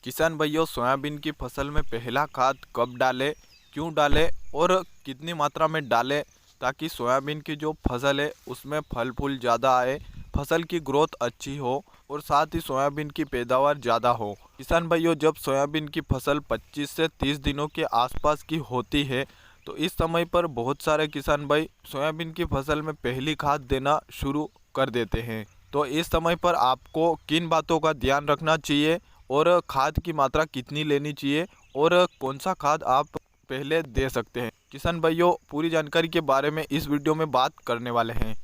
किसान भाइयों, सोयाबीन की फसल में पहला खाद कब डालें, क्यों डालें और कितनी मात्रा में डालें ताकि सोयाबीन की जो फसल है उसमें फल फूल ज़्यादा आए, फसल की ग्रोथ अच्छी हो और साथ ही सोयाबीन की पैदावार ज़्यादा हो। किसान भाइयों, जब सोयाबीन की फसल 25 से 30 दिनों के आसपास की होती है तो इस समय पर बहुत सारे किसान भाई सोयाबीन की फसल में पहली खाद देना शुरू कर देते हैं। तो इस समय पर आपको किन बातों का ध्यान रखना चाहिए और खाद की मात्रा कितनी लेनी चाहिए और कौन सा खाद आप पहले दे सकते हैं। किसान भाइयों, पूरी जानकारी के बारे में इस वीडियो में बात करने वाले हैं,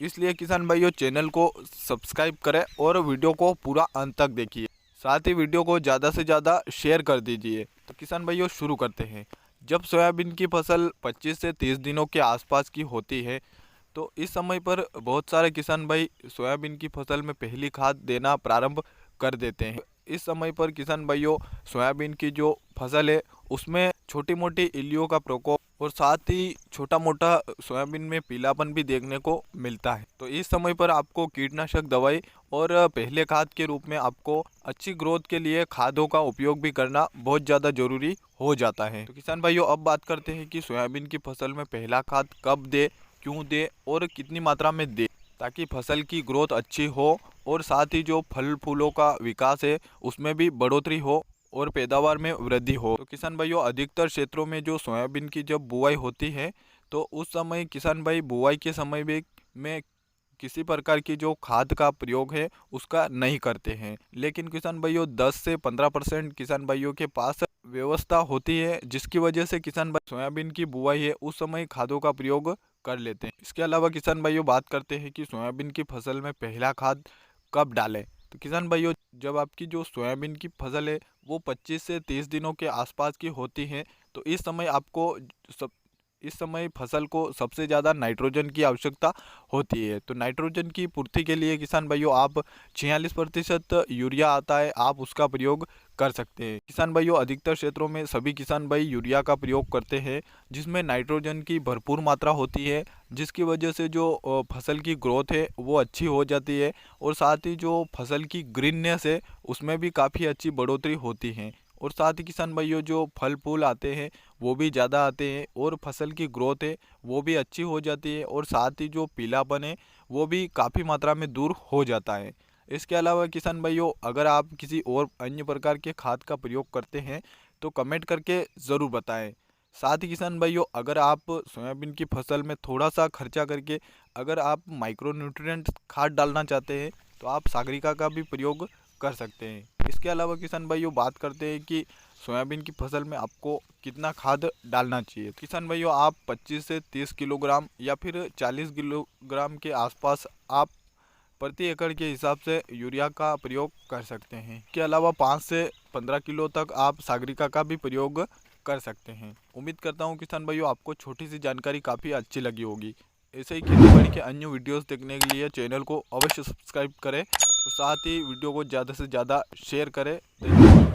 इसलिए किसान भाइयों चैनल को सब्सक्राइब करें और वीडियो को पूरा अंत तक देखिए। साथ ही वीडियो को ज़्यादा से ज़्यादा शेयर कर दीजिए। तो किसान भाइयों शुरू करते हैं। जब सोयाबीन की फसल 25 से 30 दिनों के आसपास की होती है तो इस समय पर बहुत सारे किसान भाई सोयाबीन की फसल में पहली खाद देना प्रारंभ कर देते हैं। इस समय पर किसान भाइयों सोयाबीन की जो फसल है उसमें छोटी मोटी इल्लियों का प्रकोप और साथ ही छोटा मोटा सोयाबीन में पीलापन भी देखने को मिलता है। तो इस समय पर आपको कीटनाशक दवाई और पहले खाद के रूप में आपको अच्छी ग्रोथ के लिए खादों का उपयोग भी करना बहुत ज़्यादा जरूरी हो जाता है। तो किसान भाइयों अब बात करते हैं कि सोयाबीन की फसल में पहला खाद कब दे, क्यों दे और कितनी मात्रा में दे ताकि फसल की ग्रोथ अच्छी हो और साथ ही जो फल फूलों का विकास है उसमें भी बढ़ोतरी हो और पैदावार में वृद्धि हो। तो किसान भाइयों अधिकतर क्षेत्रों में जो सोयाबीन की जब बुआई होती है तो उस समय किसान भाई बुआई के समय भी में किसी प्रकार की जो खाद का प्रयोग है उसका नहीं करते हैं। लेकिन किसान भाइयों 10 से 15% किसान भाइयों के पास व्यवस्था होती है जिसकी वजह से किसान भाई सोयाबीन की बुआई है उस समय खादों का प्रयोग कर लेते हैं। इसके अलावा किसान भाइयों बात करते हैं कि सोयाबीन की फसल में पहला खाद कब डालें। तो किसान भाइयों जब आपकी जो सोयाबीन की फसल है वो 25 से 30 दिनों के आसपास की होती है तो इस समय आपको सब इस समय फसल को सबसे ज़्यादा नाइट्रोजन की आवश्यकता होती है। तो नाइट्रोजन की पूर्ति के लिए किसान भाइयों आप 46% यूरिया आता है आप उसका प्रयोग कर सकते हैं। किसान भाइयों अधिकतर क्षेत्रों में सभी किसान भाई यूरिया का प्रयोग करते हैं जिसमें नाइट्रोजन की भरपूर मात्रा होती है जिसकी वजह से जो फसल की ग्रोथ है वो अच्छी हो जाती है और साथ ही जो फसल की ग्रीननेस है उसमें भी काफ़ी अच्छी बढ़ोतरी होती है और साथ ही किसान भाइयों जो फल फूल आते हैं वो भी ज़्यादा आते हैं और फसल की ग्रोथ है वो भी अच्छी हो जाती है और साथ ही जो पीलापन है वो भी काफ़ी मात्रा में दूर हो जाता है। इसके अलावा किसान भाइयों अगर आप किसी और अन्य प्रकार के खाद का प्रयोग करते हैं तो कमेंट करके ज़रूर बताएं। साथ ही किसान भाइयों अगर आप सोयाबीन की फसल में थोड़ा सा खर्चा करके अगर आप माइक्रो न्यूट्रिएंट खाद डालना चाहते हैं तो आप सागरिका का भी प्रयोग कर सकते हैं। इसके अलावा किसान भाइयों बात करते हैं कि सोयाबीन की फसल में आपको कितना खाद डालना चाहिए। किसान भाइयों आप 25 से 30 किलोग्राम या फिर 40 किलोग्राम के आसपास आप प्रति एकड़ के हिसाब से यूरिया का प्रयोग कर सकते हैं। इसके अलावा 5 से 15 किलो तक आप सागरिका का भी प्रयोग कर सकते हैं। उम्मीद करता हूँ किसान भाइयों आपको छोटी सी जानकारी काफ़ी अच्छी लगी होगी। ऐसे ही खेती बाड़ी के अन्य वीडियोस देखने के लिए चैनल को अवश्य सब्सक्राइब करें और साथ ही वीडियो को ज़्यादा से ज़्यादा शेयर करें। धन्यवाद।